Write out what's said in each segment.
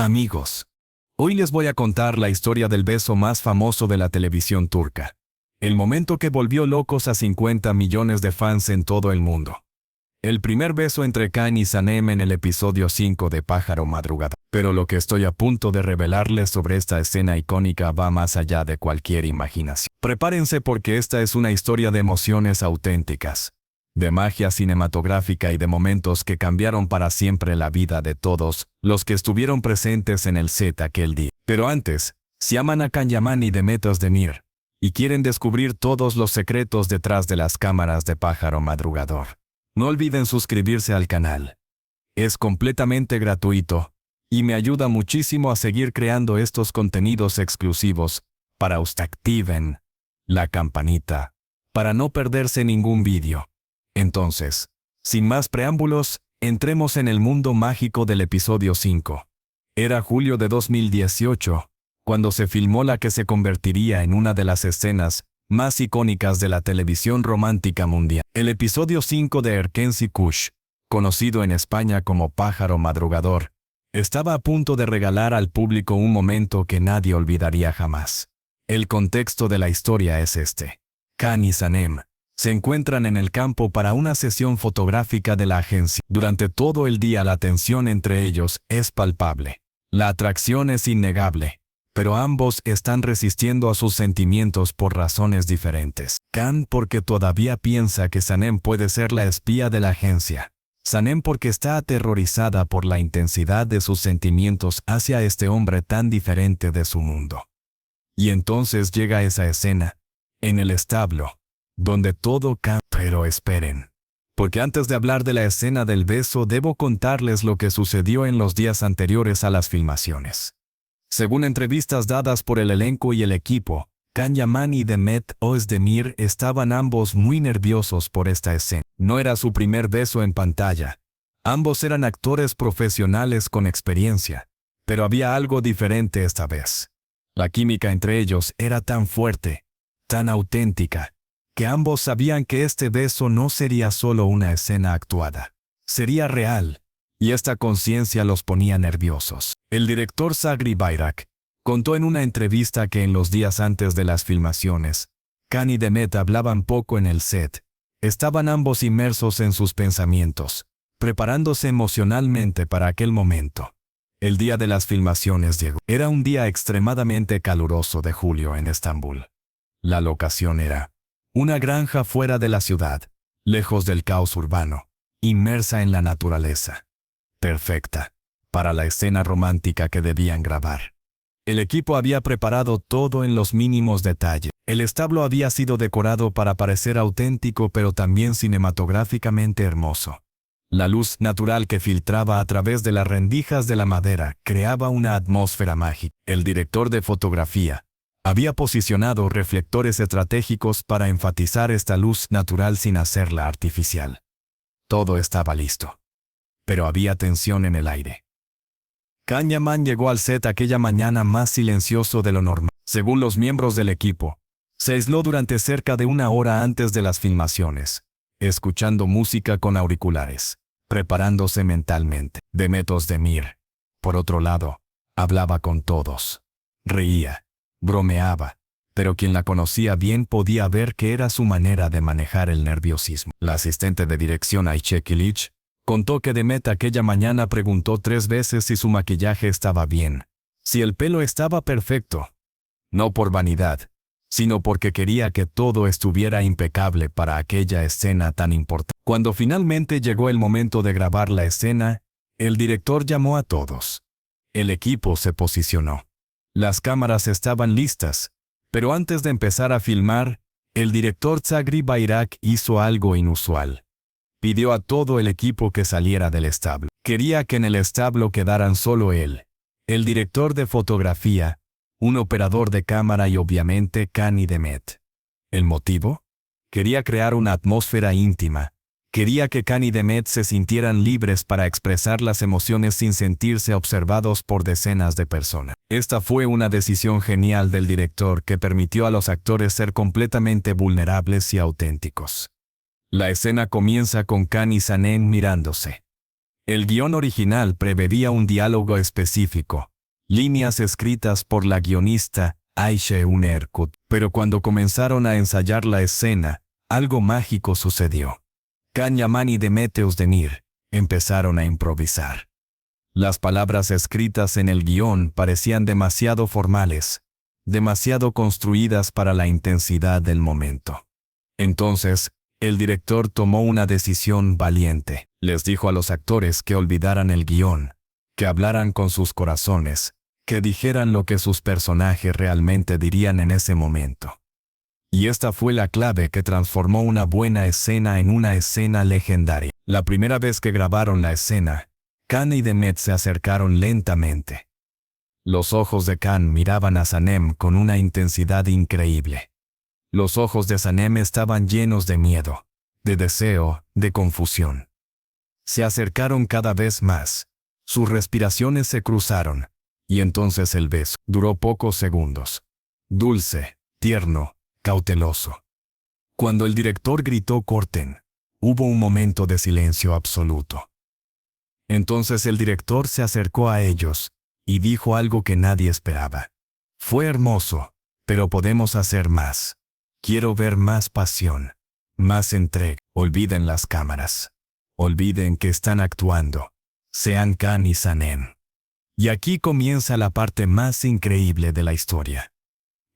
Amigos, hoy les voy a contar la historia del beso más famoso de la televisión turca. El momento que volvió locos a 50 millones de fans en todo el mundo. El primer beso entre Can y Sanem en el episodio 5 de Pájaro Madrugador. Pero lo que estoy a punto de revelarles sobre esta escena icónica va más allá de cualquier imaginación. Prepárense porque esta es una historia de emociones auténticas, de magia cinematográfica y de momentos que cambiaron para siempre la vida de todos los que estuvieron presentes en el set aquel día. Pero antes, si aman a Can Yaman y Demet Özdemir, y quieren descubrir todos los secretos detrás de las cámaras de Pájaro Madrugador, no olviden suscribirse al canal. Es completamente gratuito y me ayuda muchísimo a seguir creando estos contenidos exclusivos para usted. Activen la campanita para no perderse ningún vídeo. Entonces, sin más preámbulos, entremos en el mundo mágico del episodio 5. Era julio de 2018, cuando se filmó la que se convertiría en una de las escenas más icónicas de la televisión romántica mundial. El episodio 5 de Erkenci Kuş, conocido en España como Pájaro Madrugador, estaba a punto de regalar al público un momento que nadie olvidaría jamás. El contexto de la historia es este. Can y Sanem se encuentran en el campo para una sesión fotográfica de la agencia. Durante todo el día la tensión entre ellos es palpable. La atracción es innegable, pero ambos están resistiendo a sus sentimientos por razones diferentes. Can porque todavía piensa que Sanem puede ser la espía de la agencia. Sanem porque está aterrorizada por la intensidad de sus sentimientos hacia este hombre tan diferente de su mundo. Y entonces llega esa escena, en el establo, donde todo cambia. Pero esperen, porque antes de hablar de la escena del beso debo contarles lo que sucedió en los días anteriores a las filmaciones. Según entrevistas dadas por el elenco y el equipo, Can Yaman y Demet Özdemir estaban ambos muy nerviosos por esta escena. No era su primer beso en pantalla. Ambos eran actores profesionales con experiencia, pero había algo diferente esta vez. La química entre ellos era tan fuerte, tan auténtica, que ambos sabían que este beso no sería solo una escena actuada. Sería real, y esta conciencia los ponía nerviosos. El director Sagri Bayrak contó en una entrevista que en los días antes de las filmaciones, Can y Demet hablaban poco en el set. Estaban ambos inmersos en sus pensamientos, preparándose emocionalmente para aquel momento. El día de las filmaciones llegó. Era un día extremadamente caluroso de julio en Estambul. La locación era una granja fuera de la ciudad, lejos del caos urbano, inmersa en la naturaleza. Perfecta para la escena romántica que debían grabar. El equipo había preparado todo en los mínimos detalles. El establo había sido decorado para parecer auténtico pero también cinematográficamente hermoso. La luz natural que filtraba a través de las rendijas de la madera creaba una atmósfera mágica. El director de fotografía había posicionado reflectores estratégicos para enfatizar esta luz natural sin hacerla artificial. Todo estaba listo, pero había tensión en el aire. Can Yaman llegó al set aquella mañana más silencioso de lo normal. Según los miembros del equipo, se aisló durante cerca de una hora antes de las filmaciones, escuchando música con auriculares, preparándose mentalmente. Demet Özdemir, por otro lado, hablaba con todos. Reía, bromeaba, pero quien la conocía bien podía ver que era su manera de manejar el nerviosismo. La asistente de dirección Ayşe Kılıç contó que Demet aquella mañana preguntó 3 veces si su maquillaje estaba bien, si el pelo estaba perfecto. No por vanidad, sino porque quería que todo estuviera impecable para aquella escena tan importante. Cuando finalmente llegó el momento de grabar la escena, el director llamó a todos. El equipo se posicionó. Las cámaras estaban listas, pero antes de empezar a filmar, el director Sagri Bayrak hizo algo inusual. Pidió a todo el equipo que saliera del establo. Quería que en el establo quedaran solo él, el director de fotografía, un operador de cámara y obviamente Can y Demet. ¿El motivo? Quería crear una atmósfera íntima. Quería que Can y Demet se sintieran libres para expresar las emociones sin sentirse observados por decenas de personas. Esta fue una decisión genial del director que permitió a los actores ser completamente vulnerables y auténticos. La escena comienza con Can y Sanem mirándose. El guión original preveía un diálogo específico, líneas escritas por la guionista Aisha Erkut. Pero cuando comenzaron a ensayar la escena, algo mágico sucedió. Can Yaman y Demetrius Demir empezaron a improvisar. Las palabras escritas en el guión parecían demasiado formales, demasiado construidas para la intensidad del momento. Entonces, el director tomó una decisión valiente. Les dijo a los actores que olvidaran el guión, que hablaran con sus corazones, que dijeran lo que sus personajes realmente dirían en ese momento. Y esta fue la clave que transformó una buena escena en una escena legendaria. La primera vez que grabaron la escena, Can y Demet se acercaron lentamente. Los ojos de Can miraban a Sanem con una intensidad increíble. Los ojos de Sanem estaban llenos de miedo, de deseo, de confusión. Se acercaron cada vez más. Sus respiraciones se cruzaron, y entonces el beso duró pocos segundos. Dulce, tierno, cauteloso. Cuando el director gritó "corten", hubo un momento de silencio absoluto. Entonces el director se acercó a ellos y dijo algo que nadie esperaba. Fue hermoso, pero podemos hacer más. Quiero ver más pasión, más entrega. Olviden las cámaras. Olviden que están actuando. Sean Can y Sanem. Y aquí comienza la parte más increíble de la historia.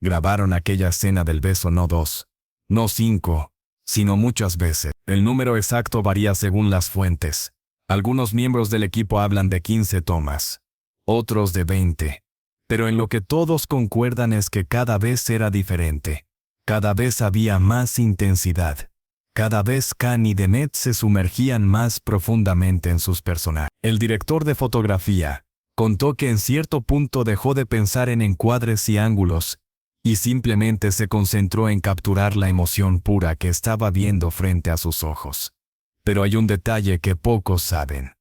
Grabaron aquella escena del beso no 2, no 5, sino muchas veces. El número exacto varía según las fuentes. Algunos miembros del equipo hablan de 15 tomas, otros de 20. Pero en lo que todos concuerdan es que cada vez era diferente. Cada vez había más intensidad. Cada vez Can y Demet se sumergían más profundamente en sus personajes. El director de fotografía contó que en cierto punto dejó de pensar en encuadres y ángulos, y simplemente se concentró en capturar la emoción pura que estaba viendo frente a sus ojos. Pero hay un detalle que pocos saben.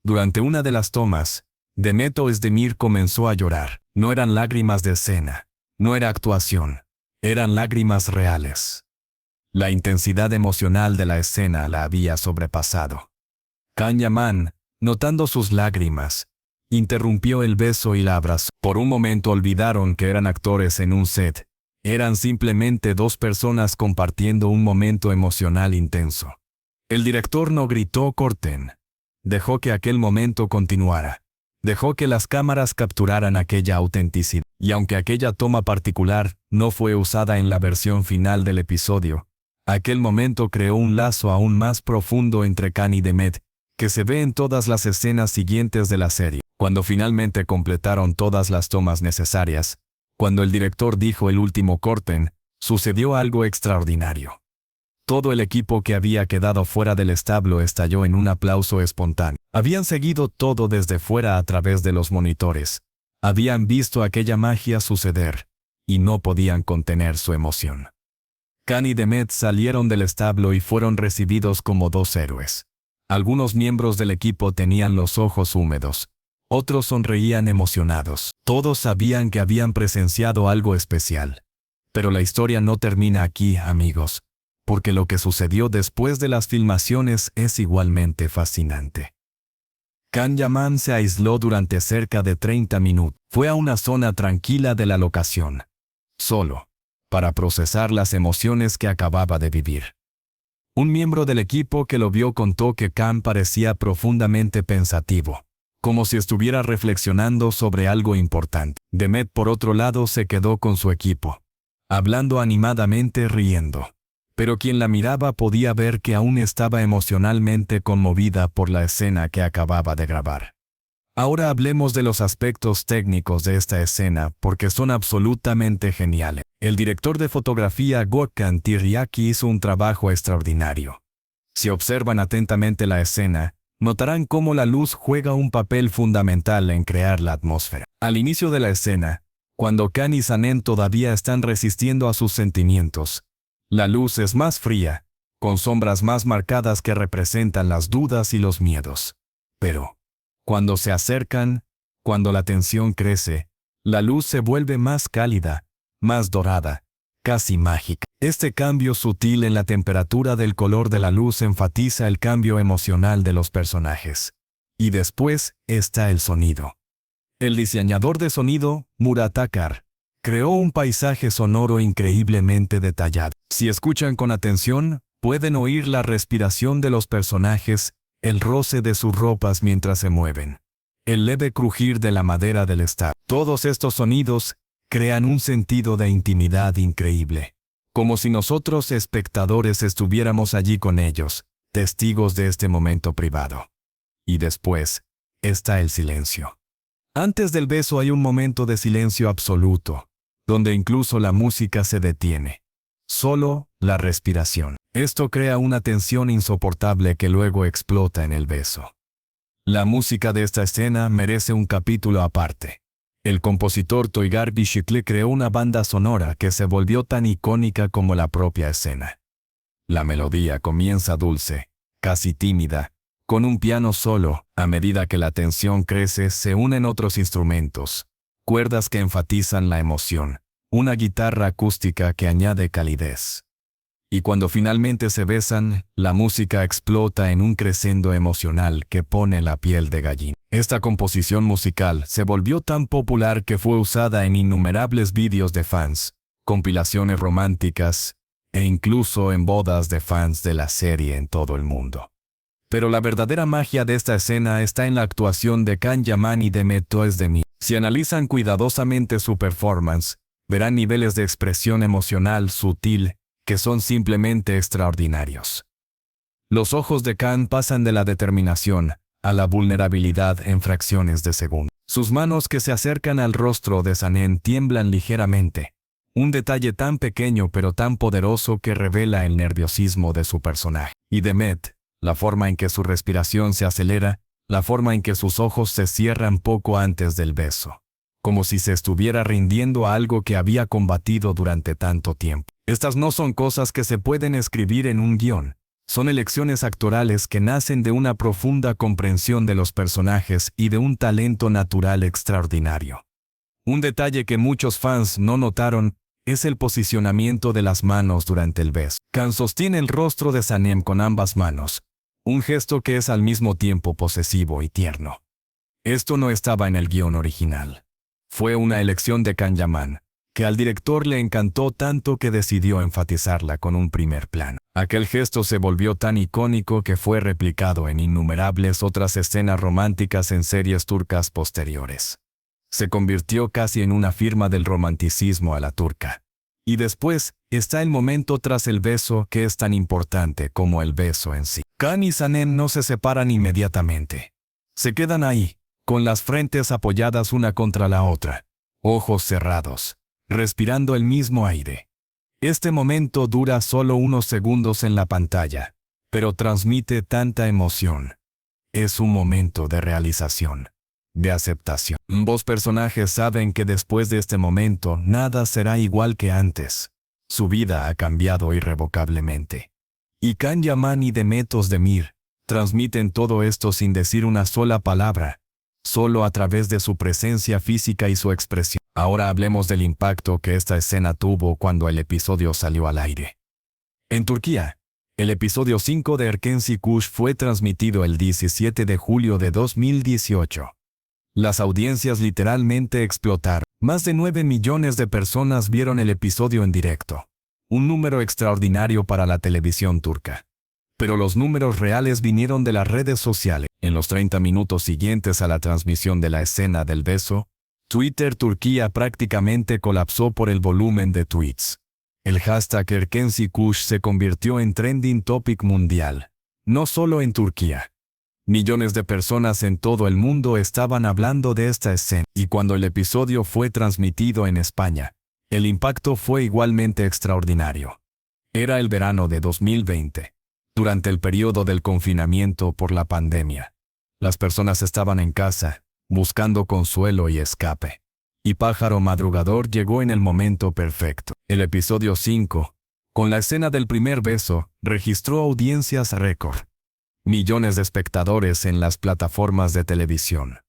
Durante una de las tomas, Demetrius Demir comenzó a llorar. No eran lágrimas de escena, no era actuación, eran lágrimas reales. La intensidad emocional de la escena la había sobrepasado. Can Yaman, notando sus lágrimas, interrumpió el beso y la abrazó. Por un momento olvidaron que eran actores en un set. Eran simplemente dos personas compartiendo un momento emocional intenso. El director no gritó "corten". Dejó que aquel momento continuara. Dejó que las cámaras capturaran aquella autenticidad. Y aunque aquella toma particular no fue usada en la versión final del episodio, aquel momento creó un lazo aún más profundo entre Can y Demet, que se ve en todas las escenas siguientes de la serie. Cuando finalmente completaron todas las tomas necesarias, cuando el director dijo el último "corten", sucedió algo extraordinario. Todo el equipo que había quedado fuera del establo estalló en un aplauso espontáneo. Habían seguido todo desde fuera a través de los monitores. Habían visto aquella magia suceder, y no podían contener su emoción. Can y Demet salieron del establo y fueron recibidos como dos héroes. Algunos miembros del equipo tenían los ojos húmedos. Otros sonreían emocionados. Todos sabían que habían presenciado algo especial. Pero la historia no termina aquí, amigos, porque lo que sucedió después de las filmaciones es igualmente fascinante. Can Yaman se aisló durante cerca de 30 minutos. Fue a una zona tranquila de la locación, solo, para procesar las emociones que acababa de vivir. Un miembro del equipo que lo vio contó que Can parecía profundamente pensativo, como si estuviera reflexionando sobre algo importante. Demet, por otro lado, se quedó con su equipo, hablando animadamente, riendo. Pero quien la miraba podía ver que aún estaba emocionalmente conmovida por la escena que acababa de grabar. Ahora hablemos de los aspectos técnicos de esta escena porque son absolutamente geniales. El director de fotografía Gökhan Tiryaki hizo un trabajo extraordinario. Si observan atentamente la escena, notarán cómo la luz juega un papel fundamental en crear la atmósfera. Al inicio de la escena, cuando Can y Sanem todavía están resistiendo a sus sentimientos, la luz es más fría, con sombras más marcadas que representan las dudas y los miedos. Pero, cuando se acercan, cuando la tensión crece, la luz se vuelve más cálida, más dorada, casi mágica. Este cambio sutil en la temperatura del color de la luz enfatiza el cambio emocional de los personajes. Y después está el sonido. El diseñador de sonido, Murat Akar, creó un paisaje sonoro increíblemente detallado. Si escuchan con atención, pueden oír la respiración de los personajes, el roce de sus ropas mientras se mueven, el leve crujir de la madera del estadio. Todos estos sonidos crean un sentido de intimidad increíble, como si nosotros espectadores estuviéramos allí con ellos, testigos de este momento privado. Y después está el silencio. Antes del beso hay un momento de silencio absoluto, donde incluso la música se detiene. Solo la respiración. Esto crea una tensión insoportable que luego explota en el beso. La música de esta escena merece un capítulo aparte. El compositor Toygar Bishikli creó una banda sonora que se volvió tan icónica como la propia escena. La melodía comienza dulce, casi tímida, con un piano solo. A medida que la tensión crece, se unen otros instrumentos, cuerdas que enfatizan la emoción, una guitarra acústica que añade calidez. Y cuando finalmente se besan, la música explota en un crescendo emocional que pone la piel de gallina. Esta composición musical se volvió tan popular que fue usada en innumerables vídeos de fans, compilaciones románticas, e incluso en bodas de fans de la serie en todo el mundo. Pero la verdadera magia de esta escena está en la actuación de Can Yaman y de Mehmet Özdemir. Si analizan cuidadosamente su performance, verán niveles de expresión emocional sutil que son simplemente extraordinarios. Los ojos de Can pasan de la determinación a la vulnerabilidad en fracciones de segundo. Sus manos que se acercan al rostro de Sanem tiemblan ligeramente, un detalle tan pequeño pero tan poderoso que revela el nerviosismo de su personaje. Y de Mehmet, la forma en que su respiración se acelera, la forma en que sus ojos se cierran poco antes del beso, como si se estuviera rindiendo a algo que había combatido durante tanto tiempo. Estas no son cosas que se pueden escribir en un guión, son elecciones actorales que nacen de una profunda comprensión de los personajes y de un talento natural extraordinario. Un detalle que muchos fans no notaron es el posicionamiento de las manos durante el beso. Can sostiene el rostro de Sanem con ambas manos, un gesto que es al mismo tiempo posesivo y tierno. Esto no estaba en el guión original. Fue una elección de Can Yaman, que al director le encantó tanto que decidió enfatizarla con un primer plano. Aquel gesto se volvió tan icónico que fue replicado en innumerables otras escenas románticas en series turcas posteriores. Se convirtió casi en una firma del romanticismo a la turca. Y después está el momento tras el beso que es tan importante como el beso en sí. Can y Sanem no se separan inmediatamente. Se quedan ahí, con las frentes apoyadas una contra la otra, ojos cerrados, respirando el mismo aire. Este momento dura solo unos segundos en la pantalla, pero transmite tanta emoción. Es un momento de realización, de aceptación. Ambos personajes saben que después de este momento nada será igual que antes. Su vida ha cambiado irrevocablemente. Y Can Yaman y Mehmet Özdemir transmiten todo esto sin decir una sola palabra, solo a través de su presencia física y su expresión. Ahora hablemos del impacto que esta escena tuvo cuando el episodio salió al aire. En Turquía, el episodio 5 de Erkenci Kuş fue transmitido el 17 de julio de 2018. Las audiencias literalmente explotaron. Más de 9 millones de personas vieron el episodio en directo. Un número extraordinario para la televisión turca. Pero los números reales vinieron de las redes sociales. En los 30 minutos siguientes a la transmisión de la escena del beso, Twitter Turquía prácticamente colapsó por el volumen de tweets. El hashtag Erkenci Kuş se convirtió en trending topic mundial, no solo en Turquía. Millones de personas en todo el mundo estaban hablando de esta escena, y cuando el episodio fue transmitido en España, el impacto fue igualmente extraordinario. Era el verano de 2020, durante el periodo del confinamiento por la pandemia. Las personas estaban en casa, buscando consuelo y escape. Y Pájaro Madrugador llegó en el momento perfecto. El episodio 5, con la escena del primer beso, registró audiencias récord. Millones de espectadores en las plataformas de televisión.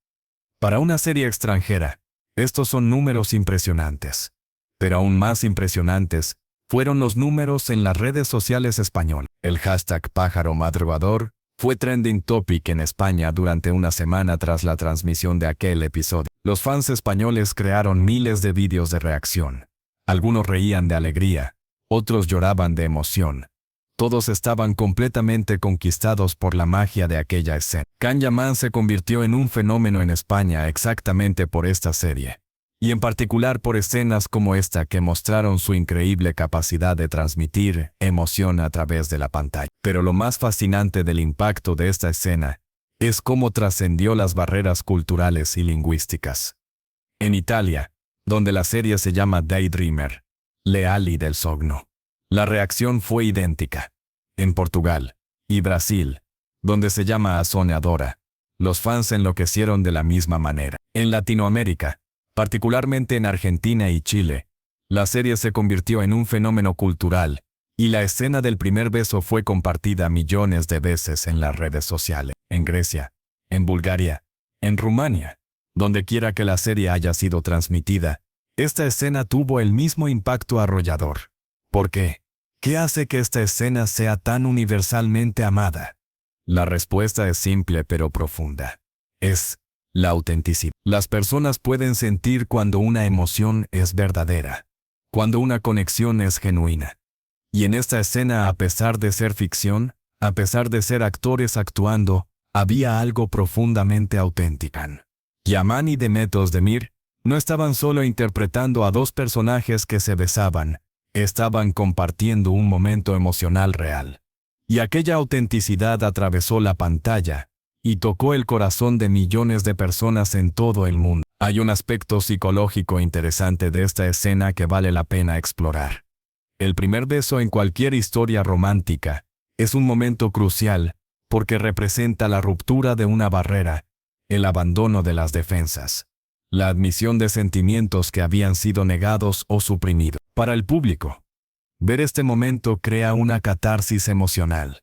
Para una serie extranjera, estos son números impresionantes. Pero aún más impresionantes fueron los números en las redes sociales españolas. El hashtag Pájaro Madrugador Fue trending topic en España durante una semana tras la transmisión de aquel episodio. Los fans españoles crearon miles de vídeos de reacción. Algunos reían de alegría, otros lloraban de emoción. Todos estaban completamente conquistados por la magia de aquella escena. Can Yaman se convirtió en un fenómeno en España exactamente por esta serie, y en particular por escenas como esta que mostraron su increíble capacidad de transmitir emoción a través de la pantalla. Pero lo más fascinante del impacto de esta escena es cómo trascendió las barreras culturales y lingüísticas. En Italia, donde la serie se llama Daydreamer, Le ali del sogno, la reacción fue idéntica. En Portugal y Brasil, donde se llama A Soñadora, los fans enloquecieron de la misma manera. En Latinoamérica, particularmente en Argentina y Chile, la serie se convirtió en un fenómeno cultural, y la escena del primer beso fue compartida millones de veces en las redes sociales. En Grecia, en Bulgaria, en Rumania, donde quiera que la serie haya sido transmitida, esta escena tuvo el mismo impacto arrollador. ¿Por qué? ¿Qué hace que esta escena sea tan universalmente amada? La respuesta es simple pero profunda. Es la autenticidad. Las personas pueden sentir cuando una emoción es verdadera, cuando una conexión es genuina. Y en esta escena, a pesar de ser ficción, a pesar de ser actores actuando, había algo profundamente auténtico. Yaman y Demet Özdemir no estaban solo interpretando a dos personajes que se besaban, estaban compartiendo un momento emocional real. Y aquella autenticidad atravesó la pantalla y tocó el corazón de millones de personas en todo el mundo. Hay un aspecto psicológico interesante de esta escena que vale la pena explorar. El primer beso en cualquier historia romántica es un momento crucial porque representa la ruptura de una barrera, el abandono de las defensas, la admisión de sentimientos que habían sido negados o suprimidos. Para el público, ver este momento crea una catarsis emocional.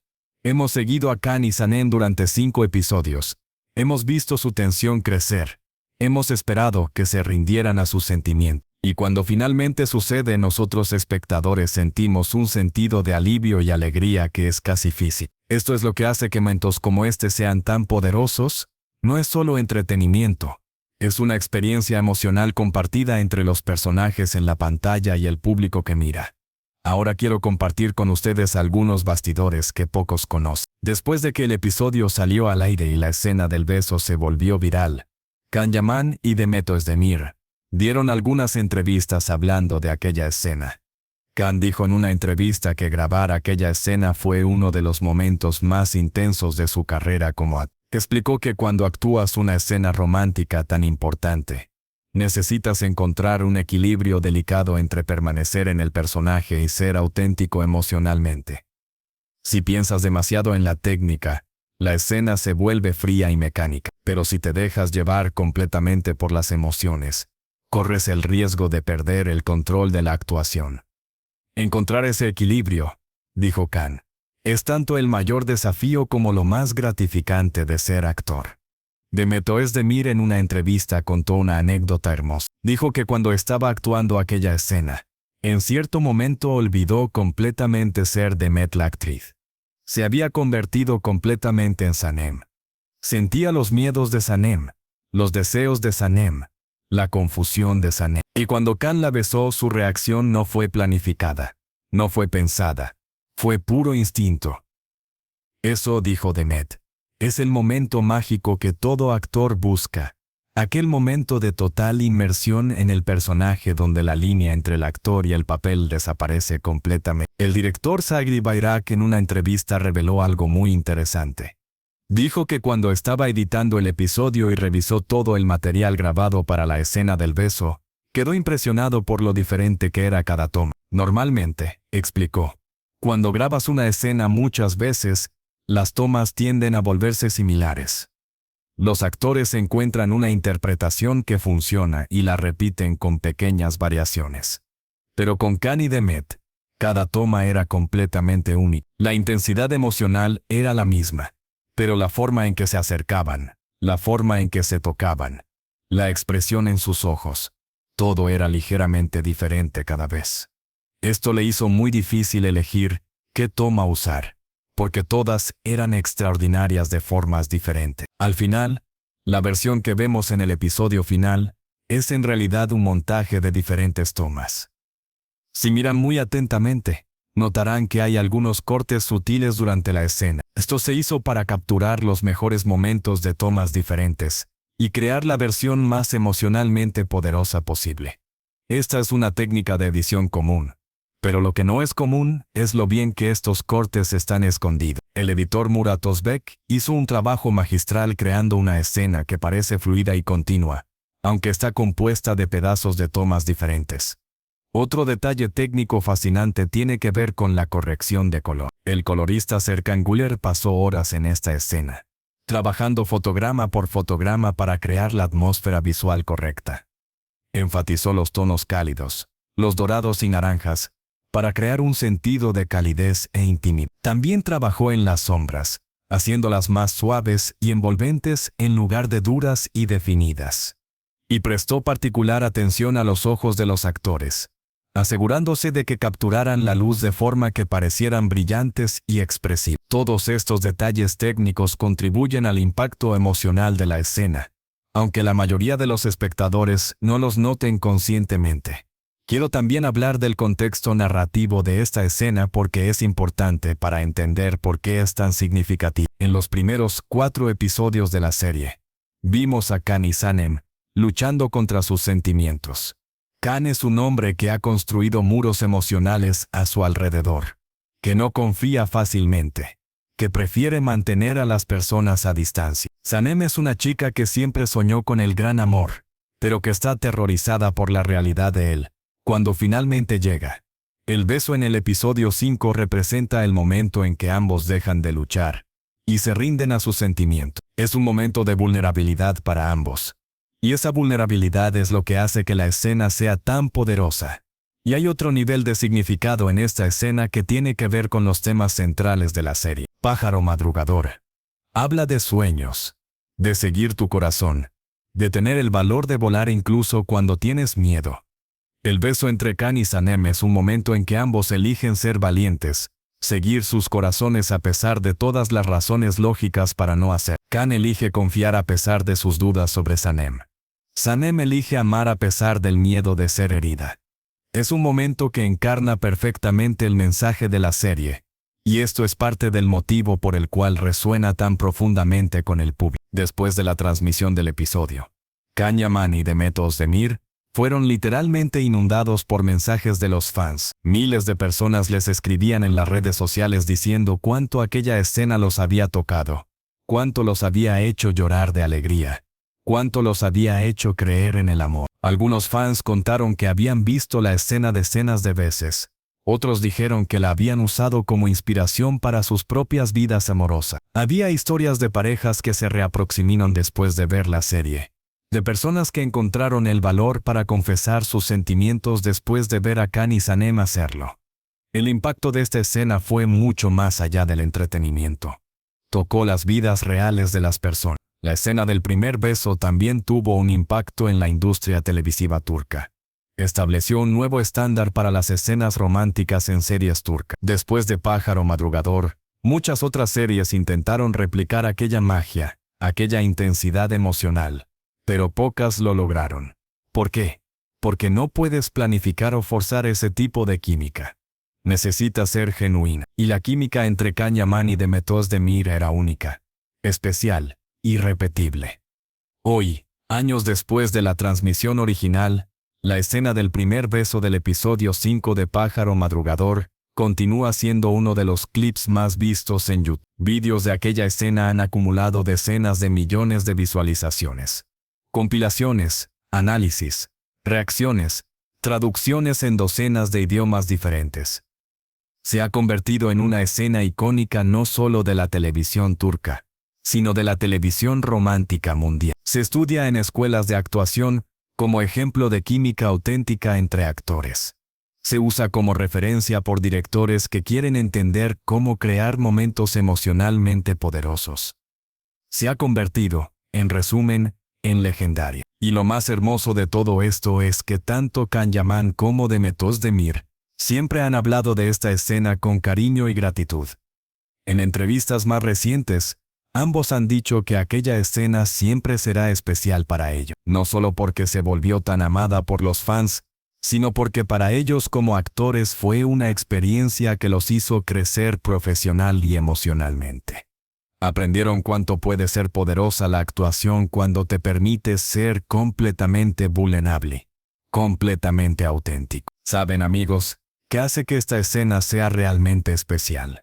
Hemos seguido a Can y Sanem durante 5 episodios. Hemos visto su tensión crecer. Hemos esperado que se rindieran a sus sentimientos. Y cuando finalmente sucede, nosotros espectadores sentimos un sentido de alivio y alegría que es casi físico. Esto es lo que hace que momentos como este sean tan poderosos. No es solo entretenimiento. Es una experiencia emocional compartida entre los personajes en la pantalla y el público que mira. Ahora quiero compartir con ustedes algunos bastidores que pocos conocen. Después de que el episodio salió al aire y la escena del beso se volvió viral, Can Yaman y Demet Özdemir dieron algunas entrevistas hablando de aquella escena. Can dijo en una entrevista que grabar aquella escena fue uno de los momentos más intensos de su carrera como actor. Explicó que cuando actúas una escena romántica tan importante, necesitas encontrar un equilibrio delicado entre permanecer en el personaje y ser auténtico emocionalmente. Si piensas demasiado en la técnica, la escena se vuelve fría y mecánica, pero si te dejas llevar completamente por las emociones, corres el riesgo de perder el control de la actuación. Encontrar ese equilibrio, dijo Can, es tanto el mayor desafío como lo más gratificante de ser actor. Demet Özdemir en una entrevista contó una anécdota hermosa. Dijo que cuando estaba actuando aquella escena, en cierto momento olvidó completamente ser Demet la actriz. Se había convertido completamente en Sanem. Sentía los miedos de Sanem, los deseos de Sanem, la confusión de Sanem. Y cuando Can la besó, su reacción no fue planificada, no fue pensada. Fue puro instinto. Eso, dijo Demet, es el momento mágico que todo actor busca. Aquel momento de total inmersión en el personaje donde la línea entre el actor y el papel desaparece completamente. El director Sagri Bayrak en una entrevista reveló algo muy interesante. Dijo que cuando estaba editando el episodio y revisó todo el material grabado para la escena del beso, quedó impresionado por lo diferente que era cada toma. Normalmente, explicó, cuando grabas una escena muchas veces, las tomas tienden a volverse similares. Los actores encuentran una interpretación que funciona y la repiten con pequeñas variaciones. Pero con Can y Demet, cada toma era completamente única. La intensidad emocional era la misma, pero la forma en que se acercaban, la forma en que se tocaban, la expresión en sus ojos, todo era ligeramente diferente cada vez. Esto le hizo muy difícil elegir qué toma usar, porque todas eran extraordinarias de formas diferentes. Al final, la versión que vemos en el episodio final es en realidad un montaje de diferentes tomas. Si miran muy atentamente, notarán que hay algunos cortes sutiles durante la escena. Esto se hizo para capturar los mejores momentos de tomas diferentes y crear la versión más emocionalmente poderosa posible. Esta es una técnica de edición común, pero lo que no es común es lo bien que estos cortes están escondidos. El editor Murat Özbek hizo un trabajo magistral creando una escena que parece fluida y continua, aunque está compuesta de pedazos de tomas diferentes. Otro detalle técnico fascinante tiene que ver con la corrección de color. El colorista Serkan Güler pasó horas en esta escena, trabajando fotograma por fotograma para crear la atmósfera visual correcta. Enfatizó los tonos cálidos, los dorados y naranjas, para crear un sentido de calidez e intimidad. También trabajó en las sombras, haciéndolas más suaves y envolventes en lugar de duras y definidas. Y prestó particular atención a los ojos de los actores, asegurándose de que capturaran la luz de forma que parecieran brillantes y expresivos. Todos estos detalles técnicos contribuyen al impacto emocional de la escena, aunque la mayoría de los espectadores no los noten conscientemente. Quiero también hablar del contexto narrativo de esta escena porque es importante para entender por qué es tan significativa. En los primeros 4 episodios de la serie, vimos a Can y Sanem luchando contra sus sentimientos. Can es un hombre que ha construido muros emocionales a su alrededor, que no confía fácilmente, que prefiere mantener a las personas a distancia. Sanem es una chica que siempre soñó con el gran amor, pero que está aterrorizada por la realidad de él. Cuando finalmente llega, el beso en el episodio 5 representa el momento en que ambos dejan de luchar y se rinden a sus sentimientos. Es un momento de vulnerabilidad para ambos. Y esa vulnerabilidad es lo que hace que la escena sea tan poderosa. Y hay otro nivel de significado en esta escena que tiene que ver con los temas centrales de la serie. Pájaro madrugador. Habla de sueños, de seguir tu corazón, de tener el valor de volar incluso cuando tienes miedo. El beso entre Can y Sanem es un momento en que ambos eligen ser valientes, seguir sus corazones a pesar de todas las razones lógicas para no hacer. Can elige confiar a pesar de sus dudas sobre Sanem. Sanem elige amar a pesar del miedo de ser herida. Es un momento que encarna perfectamente el mensaje de la serie, y esto es parte del motivo por el cual resuena tan profundamente con el público. Después de la transmisión del episodio, Can Yaman y Demet Özdemir fueron literalmente inundados por mensajes de los fans. Miles de personas les escribían en las redes sociales diciendo cuánto aquella escena los había tocado, cuánto los había hecho llorar de alegría, cuánto los había hecho creer en el amor. Algunos fans contaron que habían visto la escena decenas de veces. Otros dijeron que la habían usado como inspiración para sus propias vidas amorosas. Había historias de parejas que se reaproximaron después de ver la serie, de personas que encontraron el valor para confesar sus sentimientos después de ver a Can y Sanem hacerlo. El impacto de esta escena fue mucho más allá del entretenimiento. Tocó las vidas reales de las personas. La escena del primer beso también tuvo un impacto en la industria televisiva turca. Estableció un nuevo estándar para las escenas románticas en series turcas. Después de Pájaro Madrugador, muchas otras series intentaron replicar aquella magia, aquella intensidad emocional, pero pocas lo lograron. ¿Por qué? Porque no puedes planificar o forzar ese tipo de química. Necesita ser genuina. Y la química entre Can Yaman y Demet Özdemir era única, especial, irrepetible. Hoy, años después de la transmisión original, la escena del primer beso del episodio 5 de Pájaro Madrugador continúa siendo uno de los clips más vistos en YouTube. Vídeos de aquella escena han acumulado decenas de millones de visualizaciones. Compilaciones, análisis, reacciones, traducciones en docenas de idiomas diferentes. Se ha convertido en una escena icónica no solo de la televisión turca, sino de la televisión romántica mundial. Se estudia en escuelas de actuación como ejemplo de química auténtica entre actores. Se usa como referencia por directores que quieren entender cómo crear momentos emocionalmente poderosos. Se ha convertido, en resumen, en legendaria. Y lo más hermoso de todo esto es que tanto Can Yaman como Demet Özdemir siempre han hablado de esta escena con cariño y gratitud. En entrevistas más recientes, ambos han dicho que aquella escena siempre será especial para ellos, no solo porque se volvió tan amada por los fans, sino porque para ellos como actores fue una experiencia que los hizo crecer profesional y emocionalmente. Aprendieron cuánto puede ser poderosa la actuación cuando te permite ser completamente vulnerable, completamente auténtico. ¿Saben, amigos, qué hace que esta escena sea realmente especial?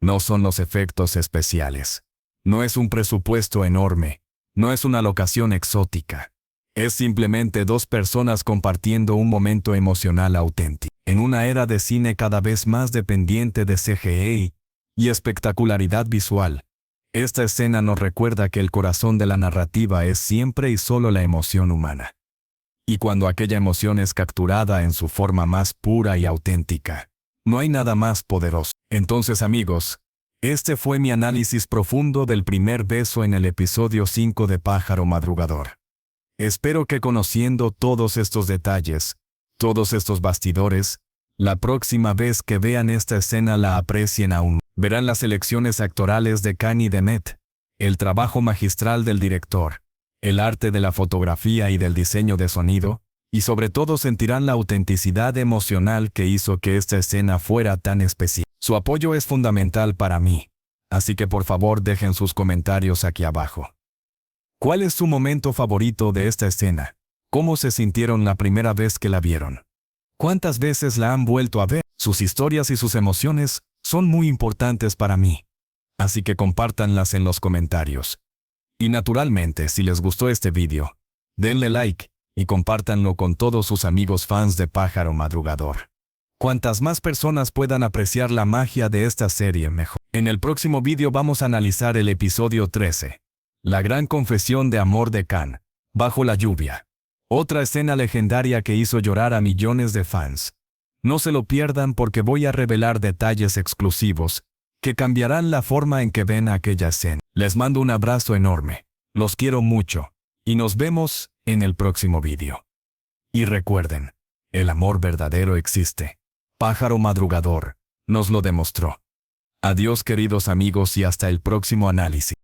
No son los efectos especiales. No es un presupuesto enorme. No es una locación exótica. Es simplemente dos personas compartiendo un momento emocional auténtico. En una era de cine cada vez más dependiente de CGI y espectacularidad visual, esta escena nos recuerda que el corazón de la narrativa es siempre y solo la emoción humana. Y cuando aquella emoción es capturada en su forma más pura y auténtica, no hay nada más poderoso. Entonces, amigos, este fue mi análisis profundo del primer beso en el episodio 5 de Pájaro Madrugador. Espero que conociendo todos estos detalles, todos estos bastidores, la próxima vez que vean esta escena la aprecien aún. Verán las elecciones actorales de Kanye Demet, el trabajo magistral del director, el arte de la fotografía y del diseño de sonido, y sobre todo sentirán la autenticidad emocional que hizo que esta escena fuera tan especial. Su apoyo es fundamental para mí, así que por favor dejen sus comentarios aquí abajo. ¿Cuál es su momento favorito de esta escena? ¿Cómo se sintieron la primera vez que la vieron? ¿Cuántas veces la han vuelto a ver? Sus historias y sus emociones son muy importantes para mí, así que compártanlas en los comentarios. Y naturalmente, si les gustó este video, denle like y compártanlo con todos sus amigos fans de Pájaro Madrugador. Cuantas más personas puedan apreciar la magia de esta serie, mejor. En el próximo video vamos a analizar el episodio 13, la gran confesión de amor de Khan, bajo la lluvia. Otra escena legendaria que hizo llorar a millones de fans. No se lo pierdan porque voy a revelar detalles exclusivos que cambiarán la forma en que ven aquella escena. Les mando un abrazo enorme, los quiero mucho, y nos vemos en el próximo video. Y recuerden, el amor verdadero existe. Pájaro Madrugador nos lo demostró. Adiós, queridos amigos, y hasta el próximo análisis.